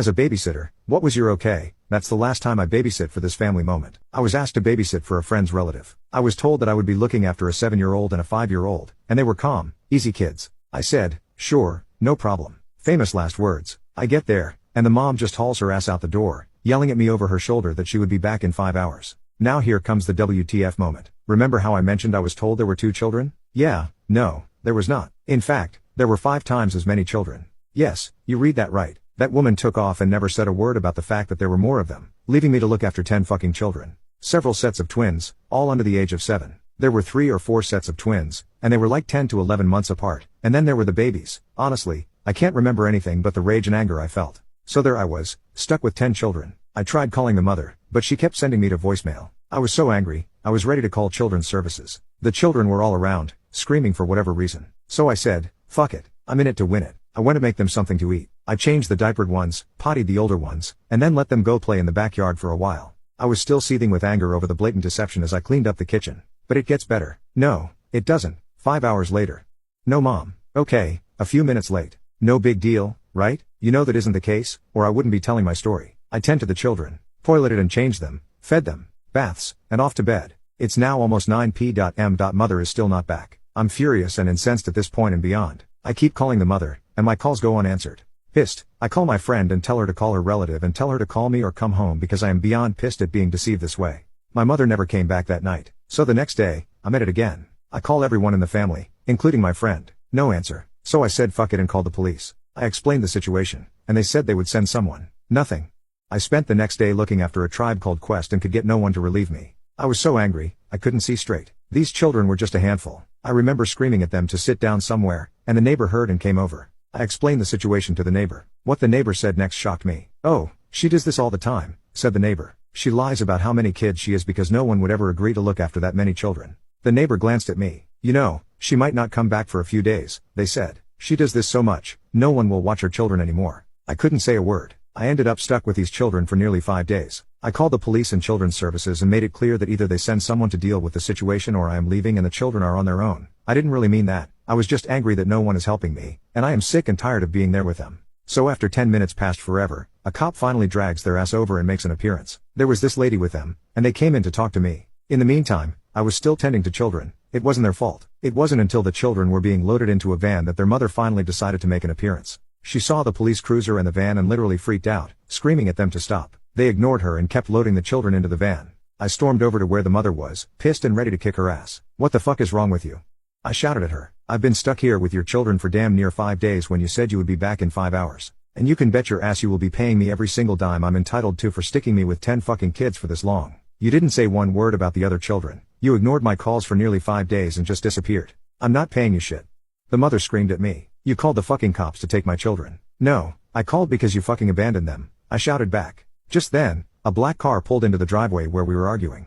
As a babysitter, what was your okay? That's the last time I babysit for this family moment. I was asked to babysit for a friend's relative. I was told that I would be looking after a 7-year-old and a 5-year-old, and they were calm, easy kids. I said, sure, no problem. Famous last words. I get there, and the mom just hauls her ass out the door, yelling at me over her shoulder that she would be back in 5 hours. Now here comes the WTF moment. Remember how I mentioned I was told there were 2 children? Yeah, no, there was not. In fact, there were 5 times as many children. Yes, you read that right. That woman took off and never said a word about the fact that there were more of them, leaving me to look after 10 fucking children. Several sets of twins, all under the age of 7. There were 3 or 4 sets of twins, and they were like 10 to 11 months apart, and then there were the babies. Honestly, I can't remember anything but the rage and anger I felt. So there I was, stuck with 10 children. I tried calling the mother, but she kept sending me to voicemail. I was so angry, I was ready to call children's services. The children were all around, screaming for whatever reason. So I said, fuck it, I'm in it to win it. I went to make them something to eat. I changed the diapered ones, pottied the older ones, and then let them go play in the backyard for a while. I was still seething with anger over the blatant deception as I cleaned up the kitchen. But it gets better. No, it doesn't. 5 hours later. No mom. Okay, a few minutes late. No big deal, right? You know that isn't the case, or I wouldn't be telling my story. I tend to the children, toileted and changed them, fed them, baths, and off to bed. It's now almost 9 p.m. Mother is still not back. I'm furious and incensed at this point and beyond. I keep calling the mother, and my calls go unanswered. Pissed, I call my friend and tell her to call her relative and tell her to call me or come home because I am beyond pissed at being deceived this way. My mother never came back that night, so the next day, I'm at it again. I call everyone in the family, including my friend. No answer. So I said fuck it and called the police. I explained the situation, and they said they would send someone. Nothing. I spent the next day looking after a tribe called Quest and could get no one to relieve me. I was so angry, I couldn't see straight. These children were just a handful. I remember screaming at them to sit down somewhere, and the neighbor heard and came over. I explained the situation to the neighbor. What the neighbor said next shocked me. Oh, she does this all the time, said the neighbor. She lies about how many kids she has because no one would ever agree to look after that many children. The neighbor glanced at me. You know, she might not come back for a few days, they said. She does this so much, no one will watch her children anymore. I couldn't say a word. I ended up stuck with these children for nearly 5 days. I called the police and children's services and made it clear that either they send someone to deal with the situation or I am leaving and the children are on their own. I didn't really mean that. I was just angry that no one is helping me, and I am sick and tired of being there with them. So after 10 minutes passed forever, a cop finally drags their ass over and makes an appearance. There was this lady with them, and they came in to talk to me. In the meantime, I was still tending to children. It wasn't their fault. It wasn't until the children were being loaded into a van that their mother finally decided to make an appearance. She saw the police cruiser and the van and literally freaked out, screaming at them to stop. They ignored her and kept loading the children into the van. I stormed over to where the mother was, pissed and ready to kick her ass. What the fuck is wrong with you? I shouted at her. I've been stuck here with your children for damn near 5 days when you said you would be back in 5 hours. And you can bet your ass you will be paying me every single dime I'm entitled to for sticking me with 10 fucking kids for this long. You didn't say one word about the other children. You ignored my calls for nearly 5 days and just disappeared. I'm not paying you shit. The mother screamed at me. You called the fucking cops to take my children. No, I called because you fucking abandoned them. I shouted back. Just then, a black car pulled into the driveway where we were arguing.